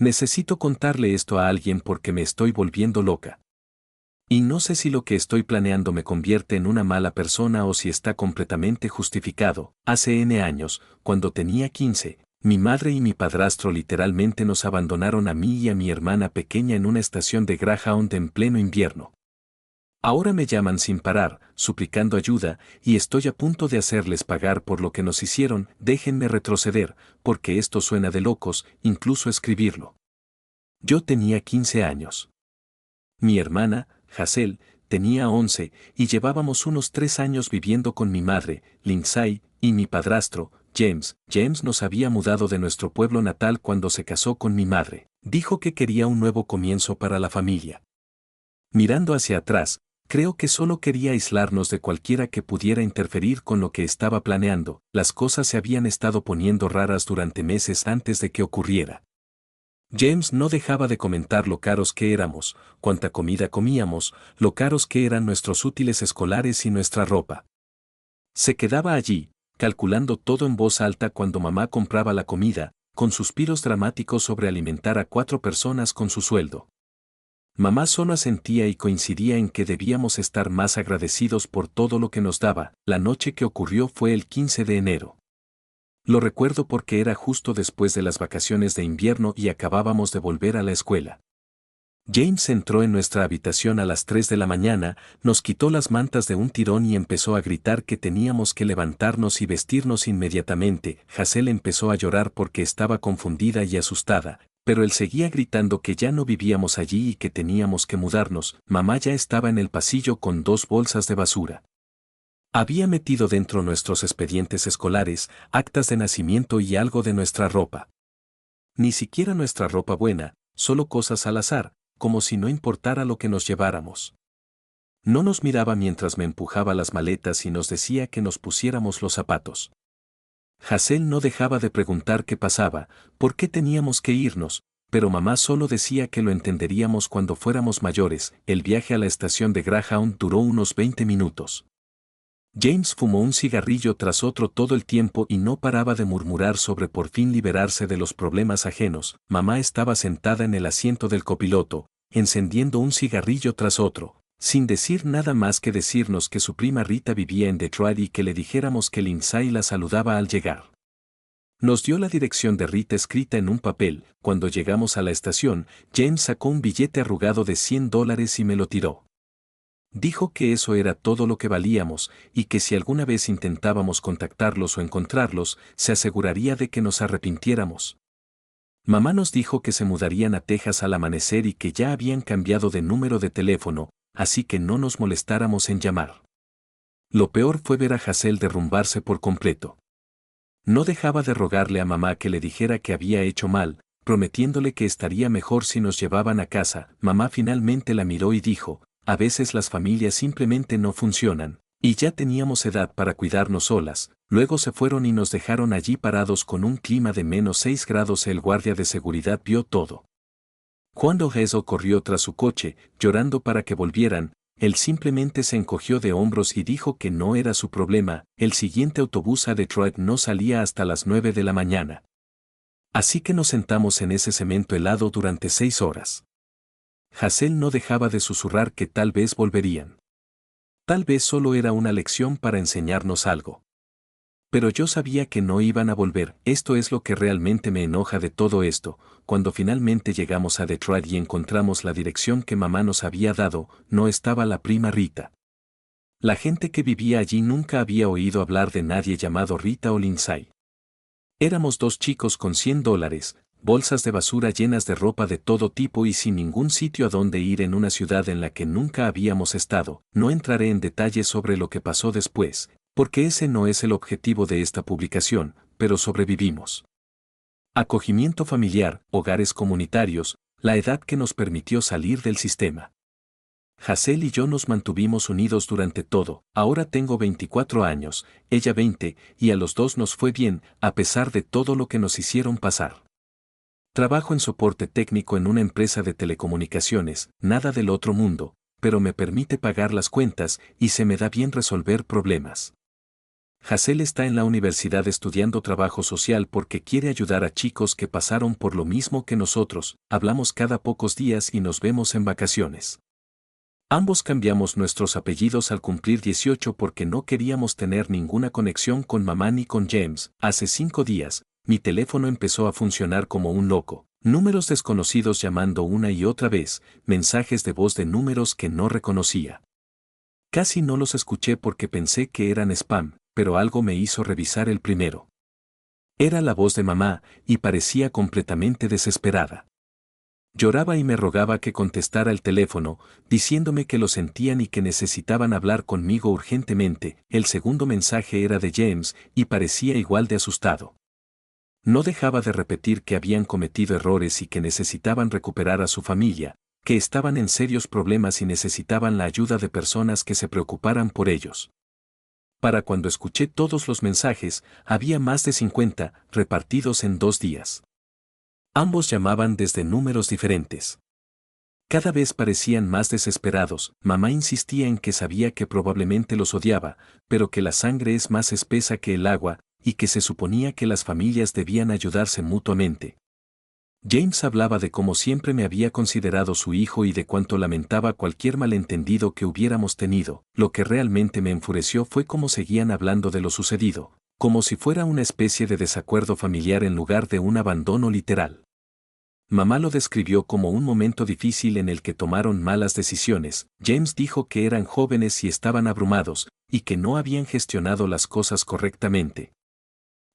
Necesito contarle esto a alguien porque me estoy volviendo loca. Y no sé si lo que estoy planeando me convierte en una mala persona o si está completamente justificado. Hace N años, cuando tenía 15, mi madre y mi padrastro literalmente nos abandonaron a mí y a mi hermana pequeña en una estación de Greyhound en pleno invierno. Ahora me llaman sin parar, suplicando ayuda, y estoy a punto de hacerles pagar por lo que nos hicieron. Déjenme retroceder, porque esto suena de locos, incluso escribirlo. Yo tenía 15 años. Mi hermana, Hazel, tenía 11, y llevábamos unos 3 años viviendo con mi madre, Lindsay, y mi padrastro, James. James nos había mudado de nuestro pueblo natal cuando se casó con mi madre. Dijo que quería un nuevo comienzo para la familia. Mirando hacia atrás, creo que solo quería aislarnos de cualquiera que pudiera interferir con lo que estaba planeando. Las cosas se habían estado poniendo raras durante meses antes de que ocurriera. James no dejaba de comentar lo caros que éramos, cuánta comida comíamos, lo caros que eran nuestros útiles escolares y nuestra ropa. Se quedaba allí, calculando todo en voz alta cuando mamá compraba la comida, con suspiros dramáticos sobre alimentar a 4 personas con su sueldo. Mamá solo asentía y coincidía en que debíamos estar más agradecidos por todo lo que nos daba. La noche que ocurrió fue el 15 de enero. Lo recuerdo porque era justo después de las vacaciones de invierno y acabábamos de volver a la escuela. James entró en nuestra habitación a las 3 de la mañana, nos quitó las mantas de un tirón y empezó a gritar que teníamos que levantarnos y vestirnos inmediatamente. Hazel empezó a llorar porque estaba confundida y asustada, pero él seguía gritando que ya no vivíamos allí y que teníamos que mudarnos. Mamá ya estaba en el pasillo con 2 bolsas de basura. Había metido dentro nuestros expedientes escolares, actas de nacimiento y algo de nuestra ropa. Ni siquiera nuestra ropa buena, solo cosas al azar, como si no importara lo que nos lleváramos. No nos miraba mientras me empujaba las maletas y nos decía que nos pusiéramos los zapatos. Hazel no dejaba de preguntar qué pasaba, por qué teníamos que irnos, pero mamá solo decía que lo entenderíamos cuando fuéramos mayores. El viaje a la estación de Greyhound duró unos 20 minutos. James fumó un cigarrillo tras otro todo el tiempo y no paraba de murmurar sobre por fin liberarse de los problemas ajenos. Mamá estaba sentada en el asiento del copiloto, encendiendo un cigarrillo tras otro, sin decir nada más que decirnos que su prima Rita vivía en Detroit y que le dijéramos que Lindsay la saludaba al llegar. Nos dio la dirección de Rita escrita en un papel. Cuando llegamos a la estación, James sacó un billete arrugado de $100 y me lo tiró. Dijo que eso era todo lo que valíamos y que si alguna vez intentábamos contactarlos o encontrarlos, se aseguraría de que nos arrepintiéramos. Mamá nos dijo que se mudarían a Texas al amanecer y que ya habían cambiado de número de teléfono, así que no nos molestáramos en llamar. Lo peor fue ver a Hazel derrumbarse por completo. No dejaba de rogarle a mamá que le dijera que había hecho mal, prometiéndole que estaría mejor si nos llevaban a casa. Mamá finalmente la miró y dijo: a veces las familias simplemente no funcionan, y ya teníamos edad para cuidarnos solas. Luego se fueron y nos dejaron allí parados con un clima de -6 grados. El guardia de seguridad vio todo. Cuando Hazel corrió tras su coche, llorando para que volvieran, él simplemente se encogió de hombros y dijo que no era su problema. El siguiente autobús a Detroit no salía hasta las 9 de la mañana. Así que nos sentamos en ese cemento helado durante 6 horas. Hazel no dejaba de susurrar que tal vez volverían. Tal vez solo era una lección para enseñarnos algo. Pero yo sabía que no iban a volver. Esto es lo que realmente me enoja de todo esto. Cuando finalmente llegamos a Detroit y encontramos la dirección que mamá nos había dado, no estaba la prima Rita. La gente que vivía allí nunca había oído hablar de nadie llamado Rita o Lindsay. Éramos 2 chicos con $100, bolsas de basura llenas de ropa de todo tipo y sin ningún sitio a donde ir en una ciudad en la que nunca habíamos estado. No entraré en detalles sobre lo que pasó después, porque ese no es el objetivo de esta publicación, pero sobrevivimos. Acogimiento familiar, hogares comunitarios, la edad que nos permitió salir del sistema. Hazel y yo nos mantuvimos unidos durante todo. Ahora tengo 24 años, ella 20, y a los 2 nos fue bien, a pesar de todo lo que nos hicieron pasar. Trabajo en soporte técnico en una empresa de telecomunicaciones, nada del otro mundo, pero me permite pagar las cuentas y se me da bien resolver problemas. Hazel está en la universidad estudiando trabajo social porque quiere ayudar a chicos que pasaron por lo mismo que nosotros, hablamos cada pocos días y nos vemos en vacaciones. Ambos cambiamos nuestros apellidos al cumplir 18 porque no queríamos tener ninguna conexión con mamá ni con James. Hace 5 días, mi teléfono empezó a funcionar como un loco. Números desconocidos llamando una y otra vez, mensajes de voz de números que no reconocía. Casi no los escuché porque pensé que eran spam, pero algo me hizo revisar el primero. Era la voz de mamá, y parecía completamente desesperada. Lloraba y me rogaba que contestara el teléfono, diciéndome que lo sentían y que necesitaban hablar conmigo urgentemente. El segundo mensaje era de James, y parecía igual de asustado. No dejaba de repetir que habían cometido errores y que necesitaban recuperar a su familia, que estaban en serios problemas y necesitaban la ayuda de personas que se preocuparan por ellos. Para cuando escuché todos los mensajes, había más de 50, repartidos en 2 días. Ambos llamaban desde números diferentes. Cada vez parecían más desesperados. Mamá insistía en que sabía que probablemente los odiaba, pero que la sangre es más espesa que el agua, y que se suponía que las familias debían ayudarse mutuamente. James hablaba de cómo siempre me había considerado su hijo y de cuánto lamentaba cualquier malentendido que hubiéramos tenido. Lo que realmente me enfureció fue cómo seguían hablando de lo sucedido, como si fuera una especie de desacuerdo familiar en lugar de un abandono literal. Mamá lo describió como un momento difícil en el que tomaron malas decisiones. James dijo que eran jóvenes y estaban abrumados, y que no habían gestionado las cosas correctamente.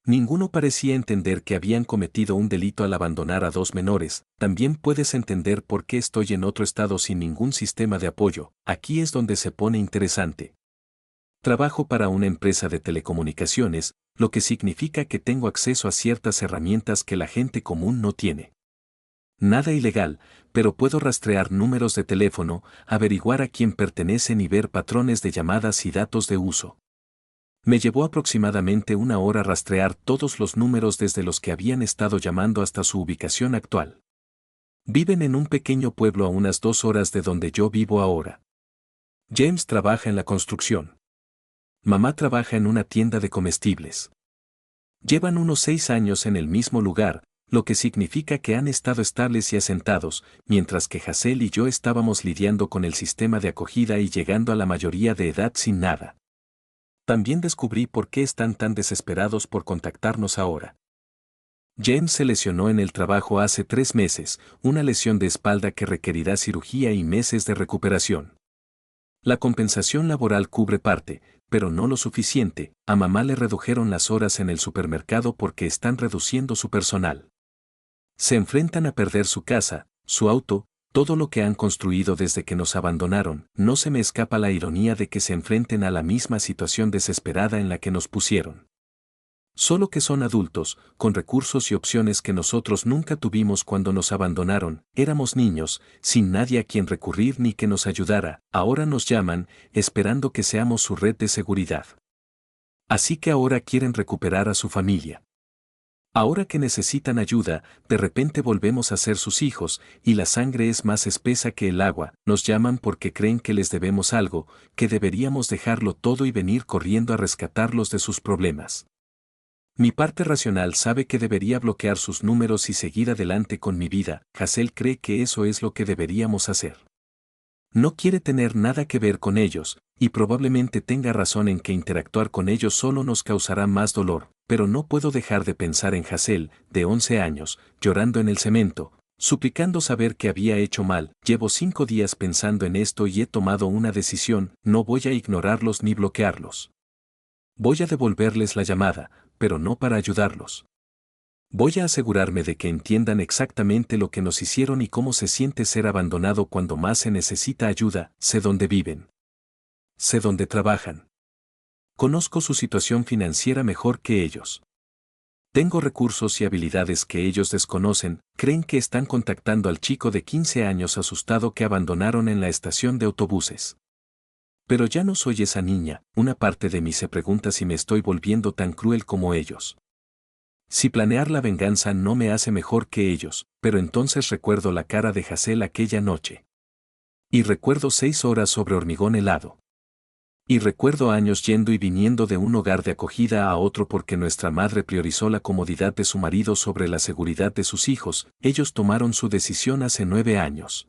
Ninguno parecía entender que habían cometido un delito al abandonar a 2 menores. También puedes entender por qué estoy en otro estado sin ningún sistema de apoyo. Aquí es donde se pone interesante. Trabajo para una empresa de telecomunicaciones, lo que significa que tengo acceso a ciertas herramientas que la gente común no tiene. Nada ilegal, pero puedo rastrear números de teléfono, averiguar a quién pertenecen y ver patrones de llamadas y datos de uso. Me llevó aproximadamente 1 hora rastrear todos los números desde los que habían estado llamando hasta su ubicación actual. Viven en un pequeño pueblo a unas 2 horas de donde yo vivo ahora. James trabaja en la construcción. Mamá trabaja en una tienda de comestibles. Llevan unos 6 años en el mismo lugar, lo que significa que han estado estables y asentados, mientras que Hazel y yo estábamos lidiando con el sistema de acogida y llegando a la mayoría de edad sin nada. También descubrí por qué están tan desesperados por contactarnos ahora. James se lesionó en el trabajo hace 3 meses, una lesión de espalda que requerirá cirugía y meses de recuperación. La compensación laboral cubre parte, pero no lo suficiente. A mamá le redujeron las horas en el supermercado porque están reduciendo su personal. Se enfrentan a perder su casa, su auto, todo lo que han construido desde que nos abandonaron. No se me escapa la ironía de que se enfrenten a la misma situación desesperada en la que nos pusieron. Solo que son adultos, con recursos y opciones que nosotros nunca tuvimos cuando nos abandonaron. Éramos niños, sin nadie a quien recurrir ni que nos ayudara. Ahora nos llaman, esperando que seamos su red de seguridad. Así que ahora quieren recuperar a su familia. Ahora que necesitan ayuda, de repente volvemos a ser sus hijos, y la sangre es más espesa que el agua. Nos llaman porque creen que les debemos algo, que deberíamos dejarlo todo y venir corriendo a rescatarlos de sus problemas. Mi parte racional sabe que debería bloquear sus números y seguir adelante con mi vida. Hazel cree que eso es lo que deberíamos hacer. No quiere tener nada que ver con ellos, y probablemente tenga razón en que interactuar con ellos solo nos causará más dolor, pero no puedo dejar de pensar en Hazel, de 11 años, llorando en el cemento, suplicando saber que había hecho mal. Llevo 5 días pensando en esto y he tomado una decisión: no voy a ignorarlos ni bloquearlos. Voy a devolverles la llamada, pero no para ayudarlos. Voy a asegurarme de que entiendan exactamente lo que nos hicieron y cómo se siente ser abandonado cuando más se necesita ayuda. Sé dónde viven. Sé dónde trabajan. Conozco su situación financiera mejor que ellos. Tengo recursos y habilidades que ellos desconocen. Creen que están contactando al chico de 15 años asustado que abandonaron en la estación de autobuses. Pero ya no soy esa niña. Una parte de mí se pregunta si me estoy volviendo tan cruel como ellos. Si planear la venganza no me hace mejor que ellos, pero entonces recuerdo la cara de Hazel aquella noche. Y recuerdo 6 horas sobre hormigón helado. Y recuerdo años yendo y viniendo de un hogar de acogida a otro porque nuestra madre priorizó la comodidad de su marido sobre la seguridad de sus hijos. Ellos tomaron su decisión hace 9 años.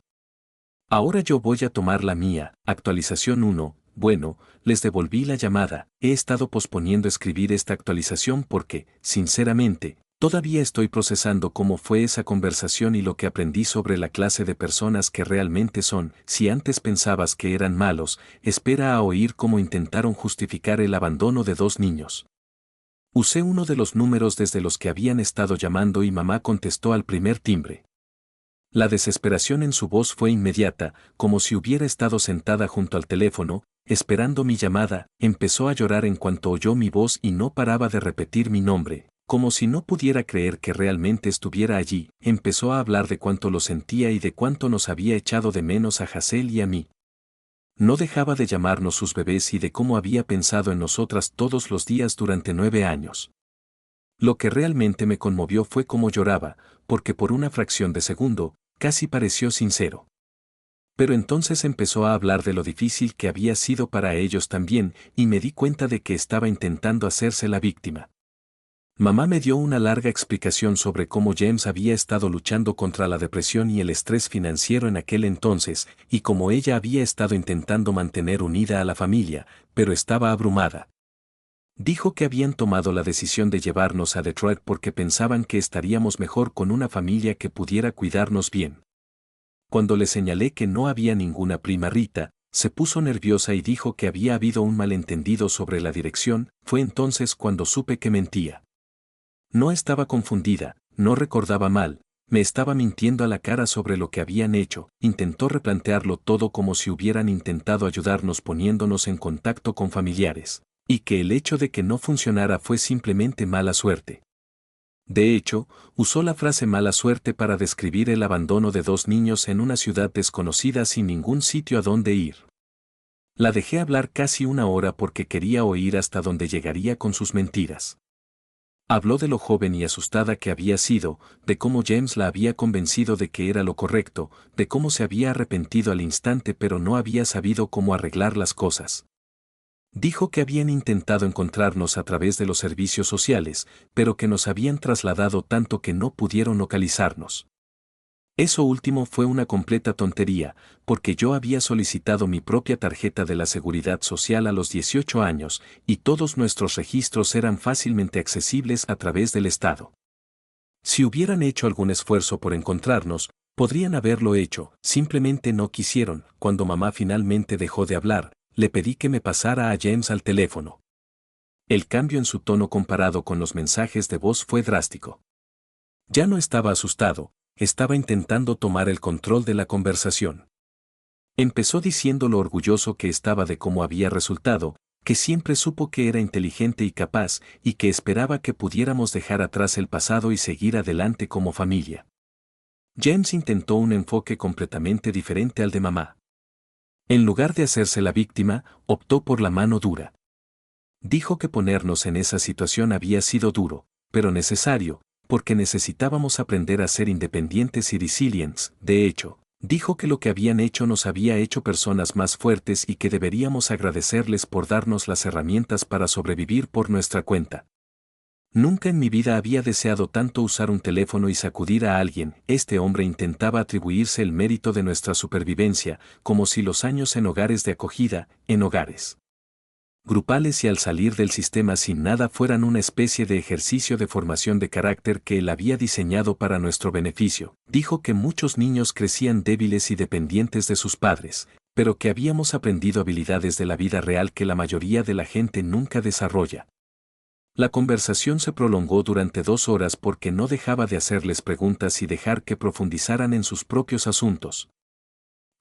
Ahora yo voy a tomar la mía. Actualización 1. Bueno, les devolví la llamada. He estado posponiendo escribir esta actualización porque, sinceramente, todavía estoy procesando cómo fue esa conversación y lo que aprendí sobre la clase de personas que realmente son. Si antes pensabas que eran malos, espera a oír cómo intentaron justificar el abandono de 2 niños. Usé uno de los números desde los que habían estado llamando y mamá contestó al primer timbre. La desesperación en su voz fue inmediata, como si hubiera estado sentada junto al teléfono, esperando mi llamada. Empezó a llorar en cuanto oyó mi voz y no paraba de repetir mi nombre, como si no pudiera creer que realmente estuviera allí. Empezó a hablar de cuánto lo sentía y de cuánto nos había echado de menos a Hazel y a mí. No dejaba de llamarnos sus bebés y de cómo había pensado en nosotras todos los días durante 9 años. Lo que realmente me conmovió fue cómo lloraba, porque por una fracción de segundo, casi pareció sincero. Pero entonces empezó a hablar de lo difícil que había sido para ellos también, y me di cuenta de que estaba intentando hacerse la víctima. Mamá me dio una larga explicación sobre cómo James había estado luchando contra la depresión y el estrés financiero en aquel entonces, y cómo ella había estado intentando mantener unida a la familia, pero estaba abrumada. Dijo que habían tomado la decisión de llevarnos a Detroit porque pensaban que estaríamos mejor con una familia que pudiera cuidarnos bien. Cuando le señalé que no había ninguna prima Rita, se puso nerviosa y dijo que había habido un malentendido sobre la dirección. Fue entonces cuando supe que mentía. No estaba confundida, no recordaba mal, me estaba mintiendo a la cara sobre lo que habían hecho. Intentó replantearlo todo como si hubieran intentado ayudarnos poniéndonos en contacto con familiares. Y que el hecho de que no funcionara fue simplemente mala suerte. De hecho, usó la frase mala suerte para describir el abandono de 2 niños en una ciudad desconocida sin ningún sitio a dónde ir. La dejé hablar casi 1 hora porque quería oír hasta dónde llegaría con sus mentiras. Habló de lo joven y asustada que había sido, de cómo James la había convencido de que era lo correcto, de cómo se había arrepentido al instante pero no había sabido cómo arreglar las cosas. Dijo que habían intentado encontrarnos a través de los servicios sociales, pero que nos habían trasladado tanto que no pudieron localizarnos. Eso último fue una completa tontería, porque yo había solicitado mi propia tarjeta de la Seguridad Social a los 18 años, y todos nuestros registros eran fácilmente accesibles a través del Estado. Si hubieran hecho algún esfuerzo por encontrarnos, podrían haberlo hecho, simplemente no quisieron. Cuando mamá finalmente dejó de hablar, le pedí que me pasara a James al teléfono. El cambio en su tono comparado con los mensajes de voz fue drástico. Ya no estaba asustado, estaba intentando tomar el control de la conversación. Empezó diciendo lo orgulloso que estaba de cómo había resultado, que siempre supo que era inteligente y capaz, y que esperaba que pudiéramos dejar atrás el pasado y seguir adelante como familia. James intentó un enfoque completamente diferente al de mamá. En lugar de hacerse la víctima, optó por la mano dura. Dijo que ponernos en esa situación había sido duro, pero necesario, porque necesitábamos aprender a ser independientes y resilientes. De hecho, dijo que lo que habían hecho nos había hecho personas más fuertes y que deberíamos agradecerles por darnos las herramientas para sobrevivir por nuestra cuenta. Nunca en mi vida había deseado tanto usar un teléfono y sacudir a alguien. Este hombre intentaba atribuirse el mérito de nuestra supervivencia, como si los años en hogares de acogida, en hogares grupales y al salir del sistema sin nada fueran una especie de ejercicio de formación de carácter que él había diseñado para nuestro beneficio. Dijo que muchos niños crecían débiles y dependientes de sus padres, pero que habíamos aprendido habilidades de la vida real que la mayoría de la gente nunca desarrolla. La conversación se prolongó durante 2 horas porque no dejaba de hacerles preguntas y dejar que profundizaran en sus propios asuntos.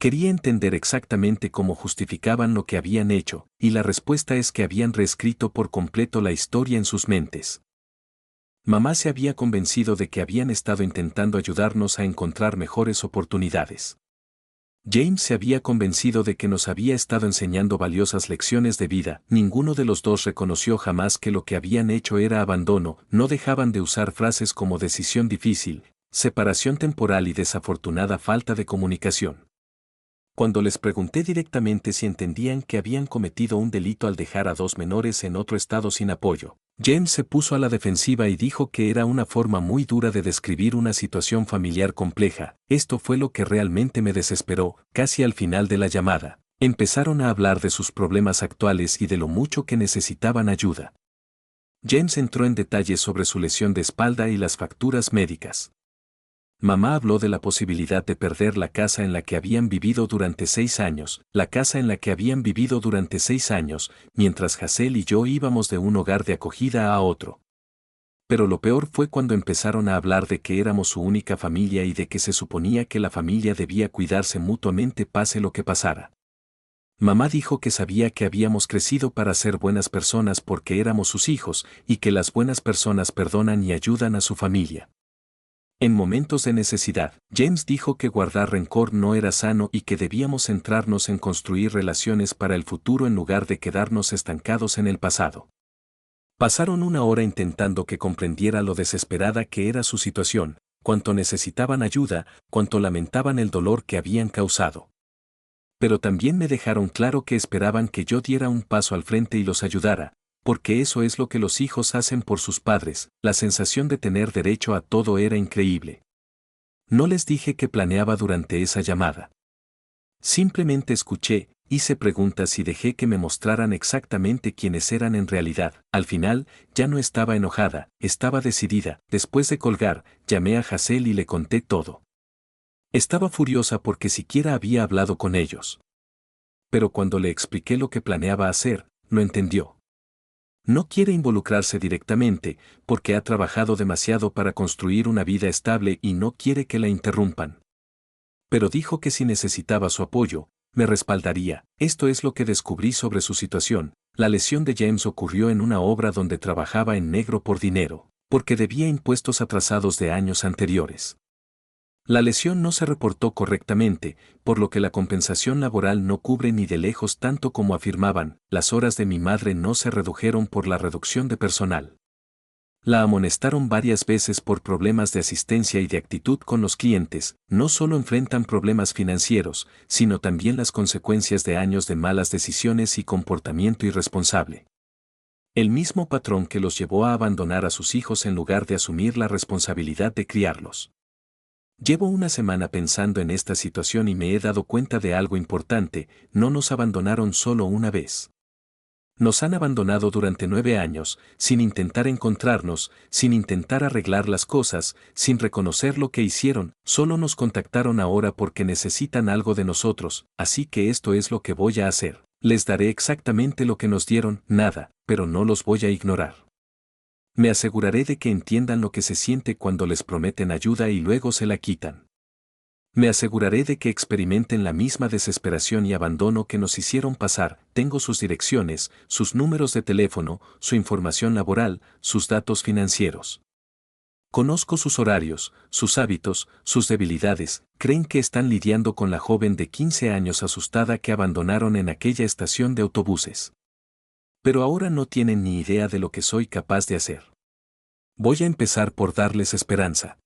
Quería entender exactamente cómo justificaban lo que habían hecho, y la respuesta es que habían reescrito por completo la historia en sus mentes. Mamá se había convencido de que habían estado intentando ayudarnos a encontrar mejores oportunidades. James se había convencido de que nos había estado enseñando valiosas lecciones de vida. Ninguno de los dos reconoció jamás que lo que habían hecho era abandono. No dejaban de usar frases como decisión difícil, separación temporal y desafortunada falta de comunicación. Cuando les pregunté directamente si entendían que habían cometido un delito al dejar a 2 menores en otro estado sin apoyo, James se puso a la defensiva y dijo que era una forma muy dura de describir una situación familiar compleja. Esto fue lo que realmente me desesperó. Casi al final de la llamada, empezaron a hablar de sus problemas actuales y de lo mucho que necesitaban ayuda. James entró en detalles sobre su lesión de espalda y las facturas médicas. Mamá habló de la posibilidad de perder la casa en la que habían vivido durante 6 años, mientras Hazel y yo íbamos de un hogar de acogida a otro. Pero lo peor fue cuando empezaron a hablar de que éramos su única familia y de que se suponía que la familia debía cuidarse mutuamente pase lo que pasara. Mamá dijo que sabía que habíamos crecido para ser buenas personas porque éramos sus hijos y que las buenas personas perdonan y ayudan a su familia. En momentos de necesidad, James dijo que guardar rencor no era sano y que debíamos centrarnos en construir relaciones para el futuro en lugar de quedarnos estancados en el pasado. Pasaron 1 hora intentando que comprendiera lo desesperada que era su situación, cuánto necesitaban ayuda, cuánto lamentaban el dolor que habían causado. Pero también me dejaron claro que esperaban que yo diera un paso al frente y los ayudara, porque eso es lo que los hijos hacen por sus padres. La sensación de tener derecho a todo era increíble. No les dije qué planeaba durante esa llamada. Simplemente escuché, hice preguntas y dejé que me mostraran exactamente quiénes eran en realidad. Al final, ya no estaba enojada, estaba decidida. Después de colgar, llamé a Hazel y le conté todo. Estaba furiosa porque siquiera había hablado con ellos. Pero cuando le expliqué lo que planeaba hacer, lo entendió. No quiere involucrarse directamente, porque ha trabajado demasiado para construir una vida estable y no quiere que la interrumpan. Pero dijo que si necesitaba su apoyo, me respaldaría. Esto es lo que descubrí sobre su situación. La lesión de James ocurrió en una obra donde trabajaba en negro por dinero, porque debía impuestos atrasados de años anteriores. La lesión no se reportó correctamente, por lo que la compensación laboral no cubre ni de lejos tanto como afirmaban. Las horas de mi madre no se redujeron por la reducción de personal. La amonestaron varias veces por problemas de asistencia y de actitud con los clientes. No solo enfrentan problemas financieros, sino también las consecuencias de años de malas decisiones y comportamiento irresponsable. El mismo patrón que los llevó a abandonar a sus hijos en lugar de asumir la responsabilidad de criarlos. Llevo una semana pensando en esta situación y me he dado cuenta de algo importante: no nos abandonaron solo una vez. Nos han abandonado durante 9 años, sin intentar encontrarnos, sin intentar arreglar las cosas, sin reconocer lo que hicieron. Solo nos contactaron ahora porque necesitan algo de nosotros, así que esto es lo que voy a hacer. Les daré exactamente lo que nos dieron, nada, pero no los voy a ignorar. Me aseguraré de que entiendan lo que se siente cuando les prometen ayuda y luego se la quitan. Me aseguraré de que experimenten la misma desesperación y abandono que nos hicieron pasar. Tengo sus direcciones, sus números de teléfono, su información laboral, sus datos financieros. Conozco sus horarios, sus hábitos, sus debilidades. Creen que están lidiando con la joven de 15 años asustada que abandonaron en aquella estación de autobuses. Pero ahora no tienen ni idea de lo que soy capaz de hacer. Voy a empezar por darles esperanza.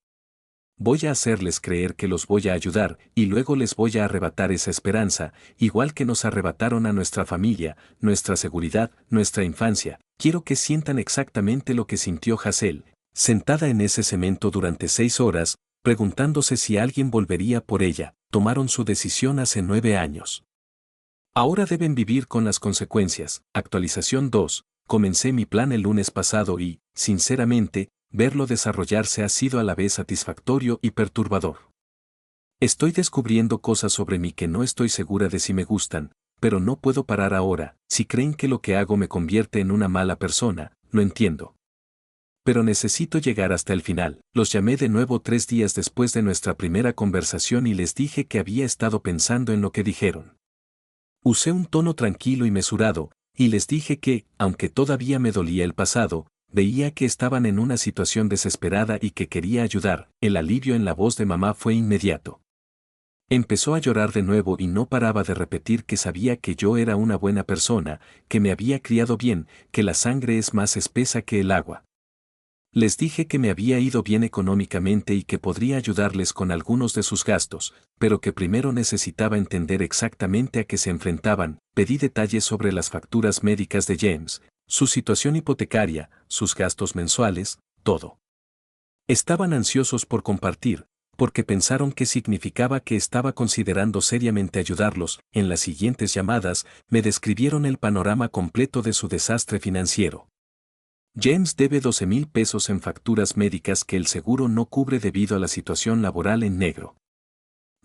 Voy a hacerles creer que los voy a ayudar y luego les voy a arrebatar esa esperanza, igual que nos arrebataron a nuestra familia, nuestra seguridad, nuestra infancia. Quiero que sientan exactamente lo que sintió Hazel, sentada en ese cemento durante 6 horas, preguntándose si alguien volvería por ella. Tomaron su decisión hace 9 años. Ahora deben vivir con las consecuencias. Actualización 2. Comencé mi plan el lunes pasado y, sinceramente, verlo desarrollarse ha sido a la vez satisfactorio y perturbador. Estoy descubriendo cosas sobre mí que no estoy segura de si me gustan, pero no puedo parar ahora. Si creen que lo que hago me convierte en una mala persona, lo entiendo. Pero necesito llegar hasta el final. Los llamé de nuevo 3 días después de nuestra primera conversación y les dije que había estado pensando en lo que dijeron. Usé un tono tranquilo y mesurado, y les dije que, aunque todavía me dolía el pasado, veía que estaban en una situación desesperada y que quería ayudar. El alivio en la voz de mamá fue inmediato. Empezó a llorar de nuevo y no paraba de repetir que sabía que yo era una buena persona, que me había criado bien, que la sangre es más espesa que el agua. Les dije que me había ido bien económicamente y que podría ayudarles con algunos de sus gastos, pero que primero necesitaba entender exactamente a qué se enfrentaban. Pedí detalles sobre las facturas médicas de James, su situación hipotecaria, sus gastos mensuales, todo. Estaban ansiosos por compartir, porque pensaron que significaba que estaba considerando seriamente ayudarlos. En las siguientes llamadas, me describieron el panorama completo de su desastre financiero. James debe 12,000 pesos en facturas médicas que el seguro no cubre debido a la situación laboral en negro.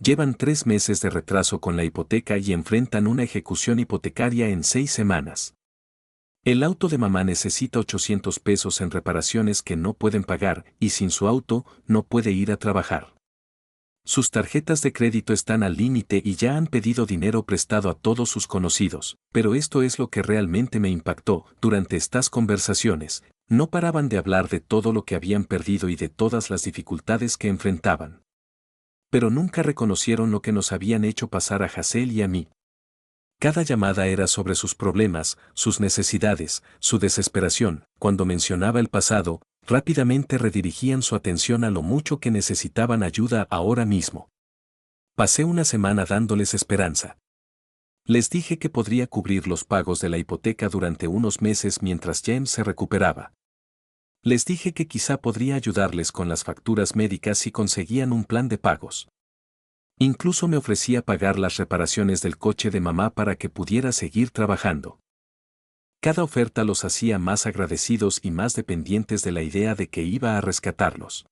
Llevan 3 meses de retraso con la hipoteca y enfrentan una ejecución hipotecaria en 6 semanas. El auto de mamá necesita 800 pesos en reparaciones que no pueden pagar y sin su auto no puede ir a trabajar. Sus tarjetas de crédito están al límite y ya han pedido dinero prestado a todos sus conocidos, pero esto es lo que realmente me impactó. Durante estas conversaciones, no paraban de hablar de todo lo que habían perdido y de todas las dificultades que enfrentaban. Pero nunca reconocieron lo que nos habían hecho pasar a Hazel y a mí. Cada llamada era sobre sus problemas, sus necesidades, su desesperación. Cuando mencionaba el pasado, rápidamente redirigían su atención a lo mucho que necesitaban ayuda ahora mismo. Pasé una semana dándoles esperanza. Les dije que podría cubrir los pagos de la hipoteca durante unos meses mientras James se recuperaba. Les dije que quizá podría ayudarles con las facturas médicas si conseguían un plan de pagos. Incluso me ofrecía pagar las reparaciones del coche de mamá para que pudiera seguir trabajando. Cada oferta los hacía más agradecidos y más dependientes de la idea de que iba a rescatarlos.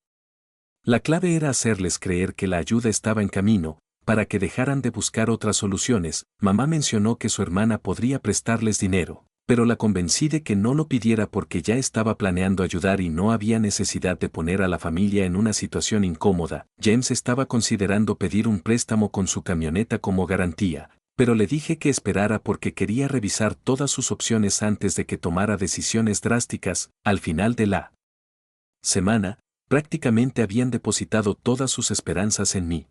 La clave era hacerles creer que la ayuda estaba en camino, para que dejaran de buscar otras soluciones. Mamá mencionó que su hermana podría prestarles dinero, pero la convencí de que no lo pidiera porque ya estaba planeando ayudar y no había necesidad de poner a la familia en una situación incómoda. James estaba considerando pedir un préstamo con su camioneta como garantía, pero le dije que esperara porque quería revisar todas sus opciones antes de que tomara decisiones drásticas. Al final de la semana, prácticamente habían depositado todas sus esperanzas en mí.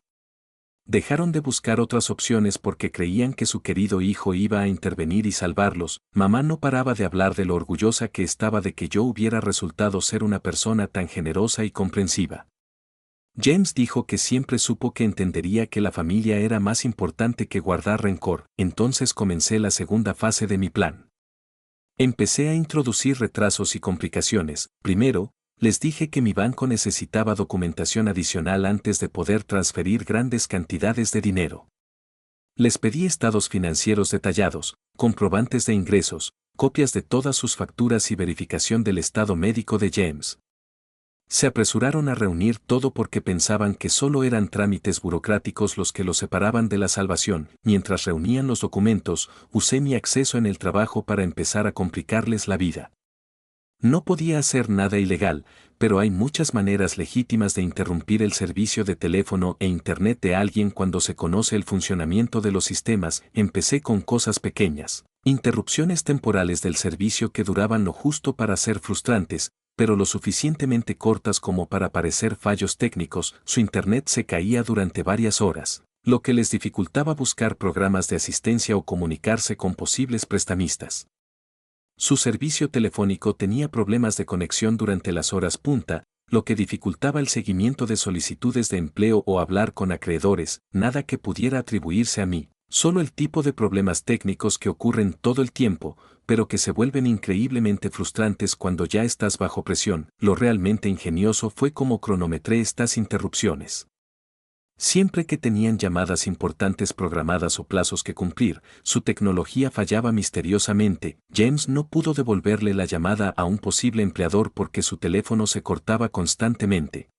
Dejaron de buscar otras opciones porque creían que su querido hijo iba a intervenir y salvarlos. Mamá no paraba de hablar de lo orgullosa que estaba de que yo hubiera resultado ser una persona tan generosa y comprensiva. James dijo que siempre supo que entendería que la familia era más importante que guardar rencor. Entonces comencé la segunda fase de mi plan. Empecé a introducir retrasos y complicaciones. Primero, les dije que mi banco necesitaba documentación adicional antes de poder transferir grandes cantidades de dinero. Les pedí estados financieros detallados, comprobantes de ingresos, copias de todas sus facturas y verificación del estado médico de James. Se apresuraron a reunir todo porque pensaban que solo eran trámites burocráticos los que los separaban de la salvación. Mientras reunían los documentos, usé mi acceso en el trabajo para empezar a complicarles la vida. No podía hacer nada ilegal, pero hay muchas maneras legítimas de interrumpir el servicio de teléfono e internet de alguien cuando se conoce el funcionamiento de los sistemas. Empecé con cosas pequeñas, interrupciones temporales del servicio que duraban lo justo para ser frustrantes, pero lo suficientemente cortas como para parecer fallos técnicos. Su internet se caía durante varias horas, lo que les dificultaba buscar programas de asistencia o comunicarse con posibles prestamistas. Su servicio telefónico tenía problemas de conexión durante las horas punta, lo que dificultaba el seguimiento de solicitudes de empleo o hablar con acreedores. Nada que pudiera atribuirse a mí, solo el tipo de problemas técnicos que ocurren todo el tiempo, pero que se vuelven increíblemente frustrantes cuando ya estás bajo presión. Lo realmente ingenioso fue cómo cronometré estas interrupciones. Siempre que tenían llamadas importantes programadas o plazos que cumplir, su tecnología fallaba misteriosamente. James no pudo devolverle la llamada a un posible empleador porque su teléfono se cortaba constantemente.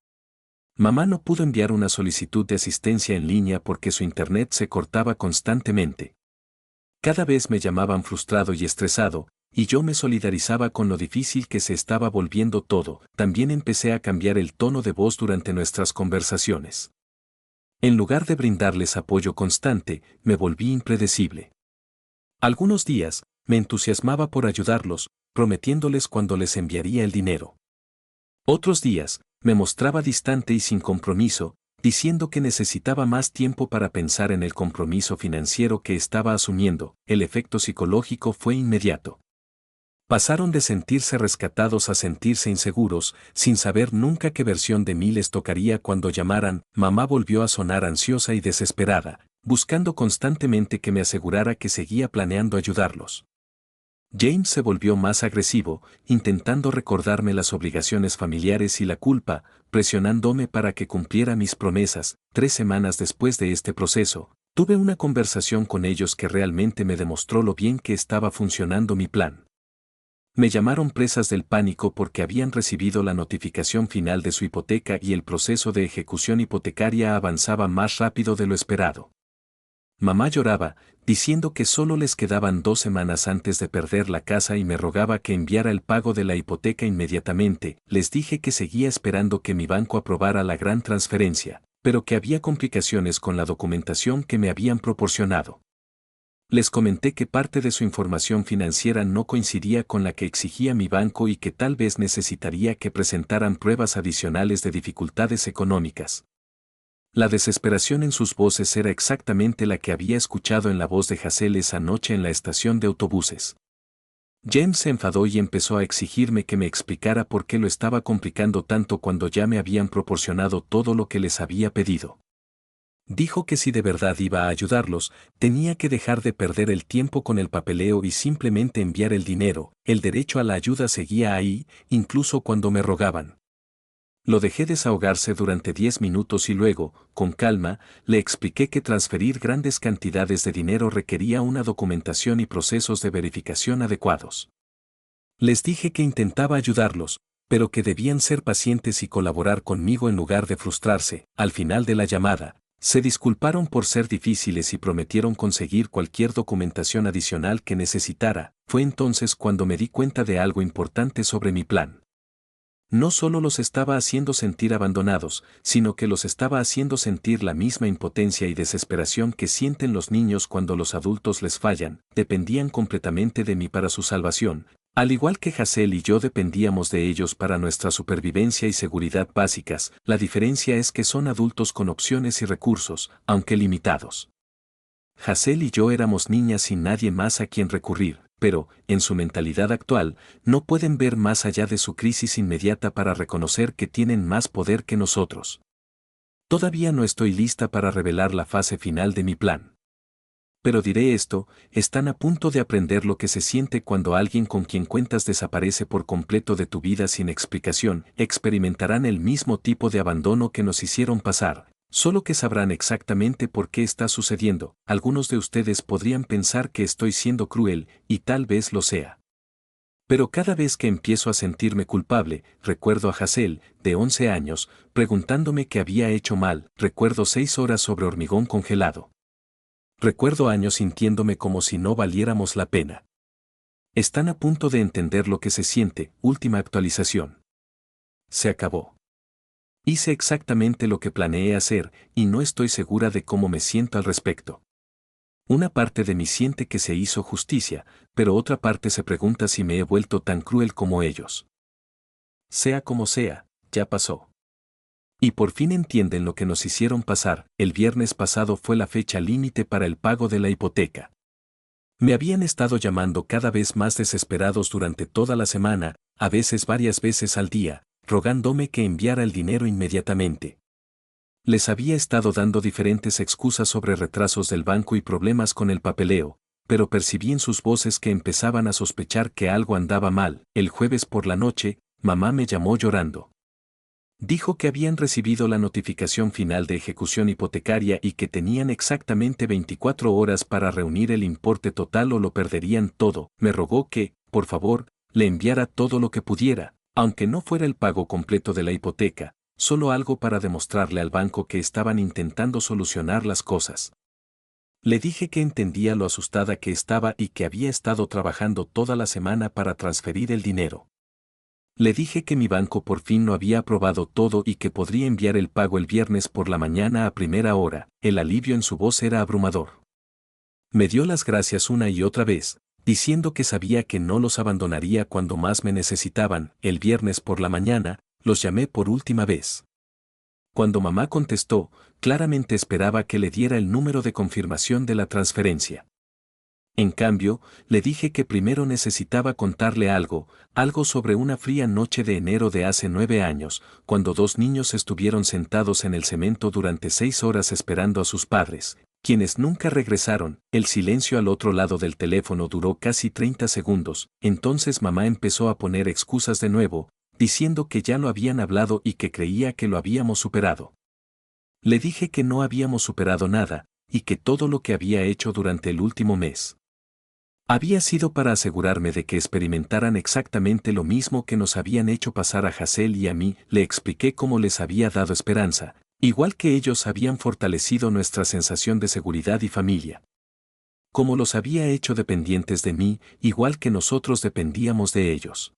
Mamá no pudo enviar una solicitud de asistencia en línea porque su internet se cortaba constantemente. Cada vez me llamaban frustrado y estresado, y yo me solidarizaba con lo difícil que se estaba volviendo todo. También empecé a cambiar el tono de voz durante nuestras conversaciones. En lugar de brindarles apoyo constante, me volví impredecible. Algunos días, me entusiasmaba por ayudarlos, prometiéndoles cuándo les enviaría el dinero. Otros días, me mostraba distante y sin compromiso, diciendo que necesitaba más tiempo para pensar en el compromiso financiero que estaba asumiendo. El efecto psicológico fue inmediato. Pasaron de sentirse rescatados a sentirse inseguros, sin saber nunca qué versión de mí les tocaría cuando llamaran. Mamá volvió a sonar ansiosa y desesperada, buscando constantemente que me asegurara que seguía planeando ayudarlos. James se volvió más agresivo, intentando recordarme las obligaciones familiares y la culpa, presionándome para que cumpliera mis promesas. 3 semanas después de este proceso, tuve una conversación con ellos que realmente me demostró lo bien que estaba funcionando mi plan. Me llamaron presas del pánico porque habían recibido la notificación final de su hipoteca y el proceso de ejecución hipotecaria avanzaba más rápido de lo esperado. Mamá lloraba, diciendo que solo les quedaban 2 semanas antes de perder la casa y me rogaba que enviara el pago de la hipoteca inmediatamente. Les dije que seguía esperando que mi banco aprobara la gran transferencia, pero que había complicaciones con la documentación que me habían proporcionado. Les comenté que parte de su información financiera no coincidía con la que exigía mi banco y que tal vez necesitaría que presentaran pruebas adicionales de dificultades económicas. La desesperación en sus voces era exactamente la que había escuchado en la voz de Hazel esa noche en la estación de autobuses. James se enfadó y empezó a exigirme que me explicara por qué lo estaba complicando tanto cuando ya me habían proporcionado todo lo que les había pedido. Dijo que si de verdad iba a ayudarlos, tenía que dejar de perder el tiempo con el papeleo y simplemente enviar el dinero. El derecho a la ayuda seguía ahí, incluso cuando me rogaban. Lo dejé desahogarse durante 10 minutos y luego, con calma, le expliqué que transferir grandes cantidades de dinero requería una documentación y procesos de verificación adecuados. Les dije que intentaba ayudarlos, pero que debían ser pacientes y colaborar conmigo en lugar de frustrarse. Al final de la llamada, se disculparon por ser difíciles y prometieron conseguir cualquier documentación adicional que necesitara. Fue entonces cuando me di cuenta de algo importante sobre mi plan. No solo los estaba haciendo sentir abandonados, sino que los estaba haciendo sentir la misma impotencia y desesperación que sienten los niños cuando los adultos les fallan. Dependían completamente de mí para su salvación, al igual que Hazel y yo dependíamos de ellos para nuestra supervivencia y seguridad básicas. La diferencia es que son adultos con opciones y recursos, aunque limitados. Hazel y yo éramos niñas sin nadie más a quien recurrir, pero, en su mentalidad actual, no pueden ver más allá de su crisis inmediata para reconocer que tienen más poder que nosotros. Todavía no estoy lista para revelar la fase final de mi plan. Pero diré esto, están a punto de aprender lo que se siente cuando alguien con quien cuentas desaparece por completo de tu vida sin explicación. Experimentarán el mismo tipo de abandono que nos hicieron pasar, solo que sabrán exactamente por qué está sucediendo. Algunos de ustedes podrían pensar que estoy siendo cruel, y tal vez lo sea. Pero cada vez que empiezo a sentirme culpable, recuerdo a Hazel, de 11 años, preguntándome qué había hecho mal. Recuerdo 6 horas sobre hormigón congelado. Recuerdo años sintiéndome como si no valiéramos la pena. Están a punto de entender lo que se siente. Última actualización. Se acabó. Hice exactamente lo que planeé hacer, y no estoy segura de cómo me siento al respecto. Una parte de mí siente que se hizo justicia, pero otra parte se pregunta si me he vuelto tan cruel como ellos. Sea como sea, ya pasó. Y por fin entienden lo que nos hicieron pasar. El viernes pasado fue la fecha límite para el pago de la hipoteca. Me habían estado llamando cada vez más desesperados durante toda la semana, a veces varias veces al día, rogándome que enviara el dinero inmediatamente. Les había estado dando diferentes excusas sobre retrasos del banco y problemas con el papeleo, pero percibí en sus voces que empezaban a sospechar que algo andaba mal. El jueves por la noche, mamá me llamó llorando. Dijo que habían recibido la notificación final de ejecución hipotecaria y que tenían exactamente 24 horas para reunir el importe total o lo perderían todo. Me rogó que, por favor, le enviara todo lo que pudiera, aunque no fuera el pago completo de la hipoteca, solo algo para demostrarle al banco que estaban intentando solucionar las cosas. Le dije que entendía lo asustada que estaba y que había estado trabajando toda la semana para transferir el dinero. Le dije que mi banco por fin lo había aprobado todo y que podría enviar el pago el viernes por la mañana a primera hora. El alivio en su voz era abrumador. Me dio las gracias una y otra vez, diciendo que sabía que no los abandonaría cuando más me necesitaban. El viernes por la mañana, los llamé por última vez. Cuando mamá contestó, claramente esperaba que le diera el número de confirmación de la transferencia. En cambio, le dije que primero necesitaba contarle algo sobre una fría noche de enero de hace 9 años, cuando 2 niños estuvieron sentados en el cemento durante 6 horas esperando a sus padres, quienes nunca regresaron. El silencio al otro lado del teléfono duró casi 30 segundos, entonces mamá empezó a poner excusas de nuevo, diciendo que ya lo habían hablado y que creía que lo habíamos superado. Le dije que no habíamos superado nada, y que todo lo que había hecho durante el último mes había sido para asegurarme de que experimentaran exactamente lo mismo que nos habían hecho pasar a Hazel y a mí. Le expliqué cómo les había dado esperanza, igual que ellos habían fortalecido nuestra sensación de seguridad y familia. Cómo los había hecho dependientes de mí, igual que nosotros dependíamos de ellos.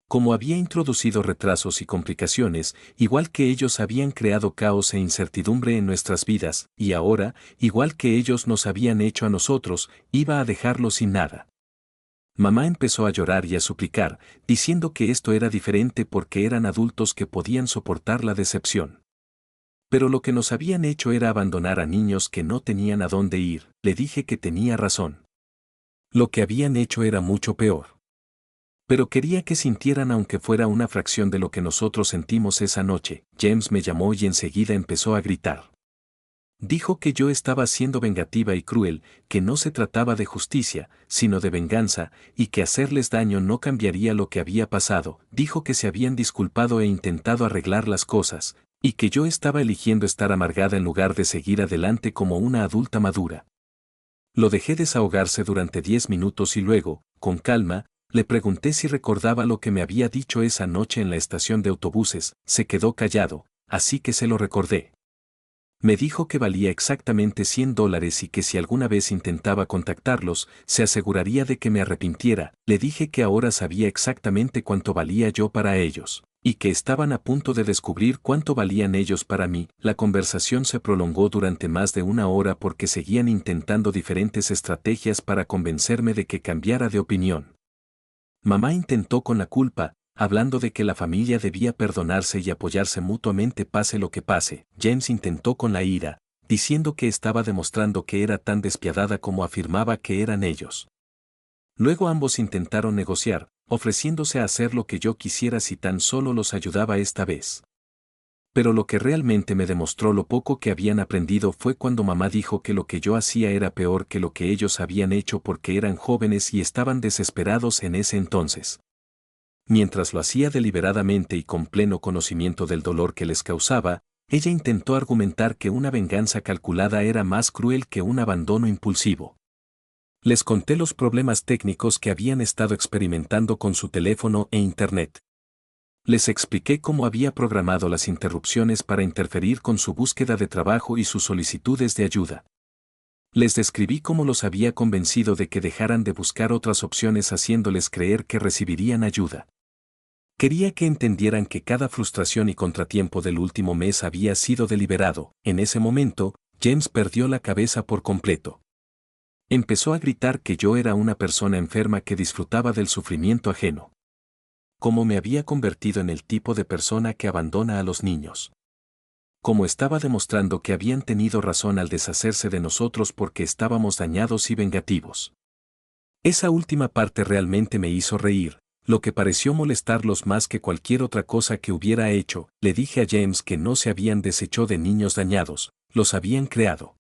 Como había introducido retrasos y complicaciones, igual que ellos habían creado caos e incertidumbre en nuestras vidas, y ahora, igual que ellos nos habían hecho a nosotros, iba a dejarlos sin nada. Mamá empezó a llorar y a suplicar, diciendo que esto era diferente porque eran adultos que podían soportar la decepción. Pero lo que nos habían hecho era abandonar a niños que no tenían a dónde ir. Le dije que tenía razón. Lo que habían hecho era mucho peor. Pero quería que sintieran aunque fuera una fracción de lo que nosotros sentimos esa noche. James me llamó y enseguida empezó a gritar. Dijo que yo estaba siendo vengativa y cruel, que no se trataba de justicia, sino de venganza, y que hacerles daño no cambiaría lo que había pasado. Dijo que se habían disculpado e intentado arreglar las cosas, y que yo estaba eligiendo estar amargada en lugar de seguir adelante como una adulta madura. Lo dejé desahogarse durante 10 minutos y luego, con calma, le pregunté si recordaba lo que me había dicho esa noche en la estación de autobuses. Se quedó callado, así que se lo recordé. Me dijo que valía exactamente $100 y que si alguna vez intentaba contactarlos, se aseguraría de que me arrepintiera. Le dije que ahora sabía exactamente cuánto valía yo para ellos, y que estaban a punto de descubrir cuánto valían ellos para mí. La conversación se prolongó durante más de 1 hora porque seguían intentando diferentes estrategias para convencerme de que cambiara de opinión. Mamá intentó con la culpa, hablando de que la familia debía perdonarse y apoyarse mutuamente pase lo que pase. James intentó con la ira, diciendo que estaba demostrando que era tan despiadada como afirmaba que eran ellos. Luego ambos intentaron negociar, ofreciéndose a hacer lo que yo quisiera si tan solo los ayudaba esta vez. Pero lo que realmente me demostró lo poco que habían aprendido fue cuando mamá dijo que lo que yo hacía era peor que lo que ellos habían hecho porque eran jóvenes y estaban desesperados en ese entonces. Mientras lo hacía deliberadamente y con pleno conocimiento del dolor que les causaba, ella intentó argumentar que una venganza calculada era más cruel que un abandono impulsivo. Les conté los problemas técnicos que habían estado experimentando con su teléfono e internet. Les expliqué cómo había programado las interrupciones para interferir con su búsqueda de trabajo y sus solicitudes de ayuda. Les describí cómo los había convencido de que dejaran de buscar otras opciones haciéndoles creer que recibirían ayuda. Quería que entendieran que cada frustración y contratiempo del último mes había sido deliberado. En ese momento, James perdió la cabeza por completo. Empezó a gritar que yo era una persona enferma que disfrutaba del sufrimiento ajeno. Cómo me había convertido en el tipo de persona que abandona a los niños. Cómo estaba demostrando que habían tenido razón al deshacerse de nosotros porque estábamos dañados y vengativos. Esa última parte realmente me hizo reír, lo que pareció molestarlos más que cualquier otra cosa que hubiera hecho. Le dije a James que no se habían deshecho de niños dañados, los habían creado.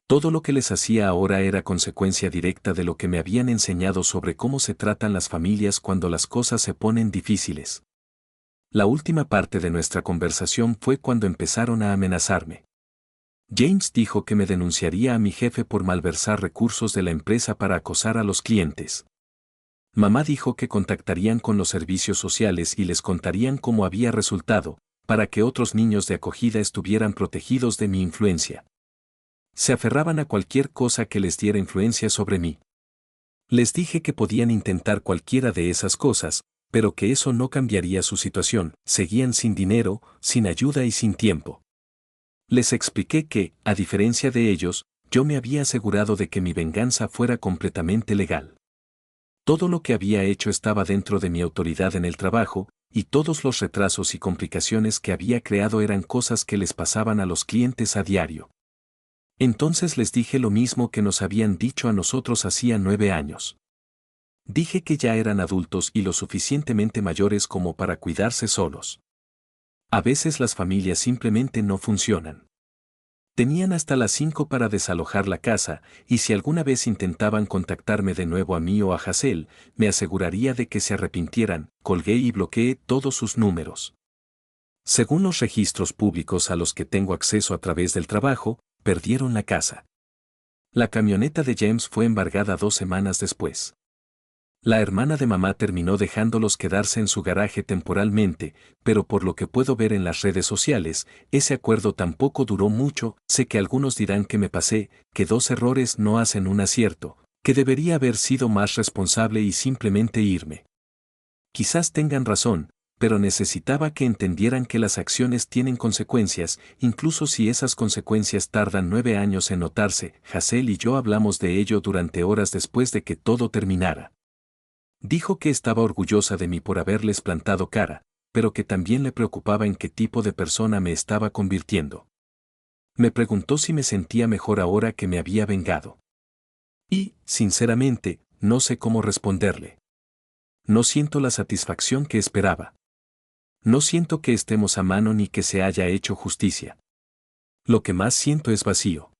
Todo lo que les hacía ahora era consecuencia directa de lo que me habían enseñado sobre cómo se tratan las familias cuando las cosas se ponen difíciles. La última parte de nuestra conversación fue cuando empezaron a amenazarme. James dijo que me denunciaría a mi jefe por malversar recursos de la empresa para acosar a los clientes. Mamá dijo que contactarían con los servicios sociales y les contarían cómo había resultado, para que otros niños de acogida estuvieran protegidos de mi influencia. Se aferraban a cualquier cosa que les diera influencia sobre mí. Les dije que podían intentar cualquiera de esas cosas, pero que eso no cambiaría su situación. Seguían sin dinero, sin ayuda y sin tiempo. Les expliqué que, a diferencia de ellos, yo me había asegurado de que mi venganza fuera completamente legal. Todo lo que había hecho estaba dentro de mi autoridad en el trabajo, y todos los retrasos y complicaciones que había creado eran cosas que les pasaban a los clientes a diario. Entonces les dije lo mismo que nos habían dicho a nosotros hacía 9 años. Dije que ya eran adultos y lo suficientemente mayores como para cuidarse solos. A veces las familias simplemente no funcionan. Tenían hasta las 5 para desalojar la casa, y si alguna vez intentaban contactarme de nuevo a mí o a Hazel, me aseguraría de que se arrepintieran. Colgué y bloqueé todos sus números. Según los registros públicos a los que tengo acceso a través del trabajo, perdieron la casa. La camioneta de James fue embargada 2 semanas después. La hermana de mamá terminó dejándolos quedarse en su garaje temporalmente, pero por lo que puedo ver en las redes sociales, ese acuerdo tampoco duró mucho. Sé que algunos dirán que me pasé, que 2 errores no hacen un acierto, que debería haber sido más responsable y simplemente irme. Quizás tengan razón, pero necesitaba que entendieran que las acciones tienen consecuencias, incluso si esas consecuencias tardan 9 años en notarse. Hazel y yo hablamos de ello durante horas después de que todo terminara. Dijo que estaba orgullosa de mí por haberles plantado cara, pero que también le preocupaba en qué tipo de persona me estaba convirtiendo. Me preguntó si me sentía mejor ahora que me había vengado. Y, sinceramente, no sé cómo responderle. No siento la satisfacción que esperaba. No siento que estemos a mano ni que se haya hecho justicia. Lo que más siento es vacío.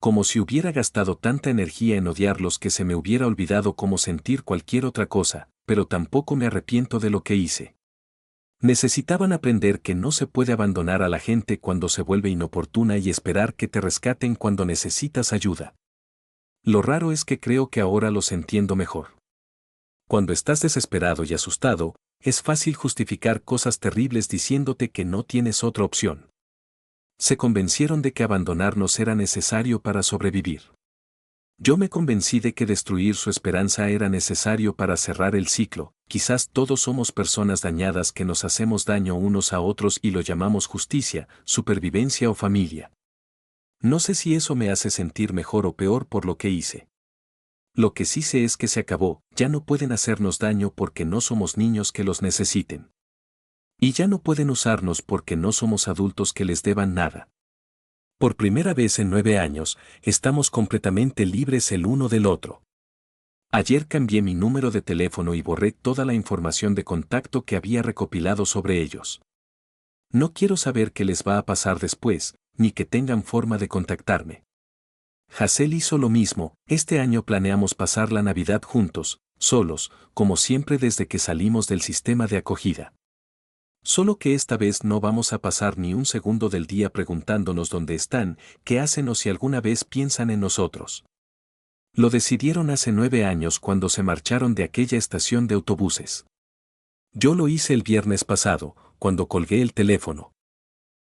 Como si hubiera gastado tanta energía en odiarlos que se me hubiera olvidado cómo sentir cualquier otra cosa, pero tampoco me arrepiento de lo que hice. Necesitaban aprender que no se puede abandonar a la gente cuando se vuelve inoportuna y esperar que te rescaten cuando necesitas ayuda. Lo raro es que creo que ahora los entiendo mejor. Cuando estás desesperado y asustado, es fácil justificar cosas terribles diciéndote que no tienes otra opción. Se convencieron de que abandonarnos era necesario para sobrevivir. Yo me convencí de que destruir su esperanza era necesario para cerrar el ciclo. Quizás todos somos personas dañadas que nos hacemos daño unos a otros y lo llamamos justicia, supervivencia o familia. No sé si eso me hace sentir mejor o peor por lo que hice. Lo que sí sé es que se acabó, ya no pueden hacernos daño porque no somos niños que los necesiten. Y ya no pueden usarnos porque no somos adultos que les deban nada. Por primera vez en 9 años, estamos completamente libres el uno del otro. Ayer cambié mi número de teléfono y borré toda la información de contacto que había recopilado sobre ellos. No quiero saber qué les va a pasar después, ni que tengan forma de contactarme. Hazel hizo lo mismo. Este año planeamos pasar la Navidad juntos, solos, como siempre desde que salimos del sistema de acogida. Solo que esta vez no vamos a pasar ni un segundo del día preguntándonos dónde están, qué hacen o si alguna vez piensan en nosotros. Lo decidieron hace 9 años cuando se marcharon de aquella estación de autobuses. Yo lo hice el viernes pasado, cuando colgué el teléfono.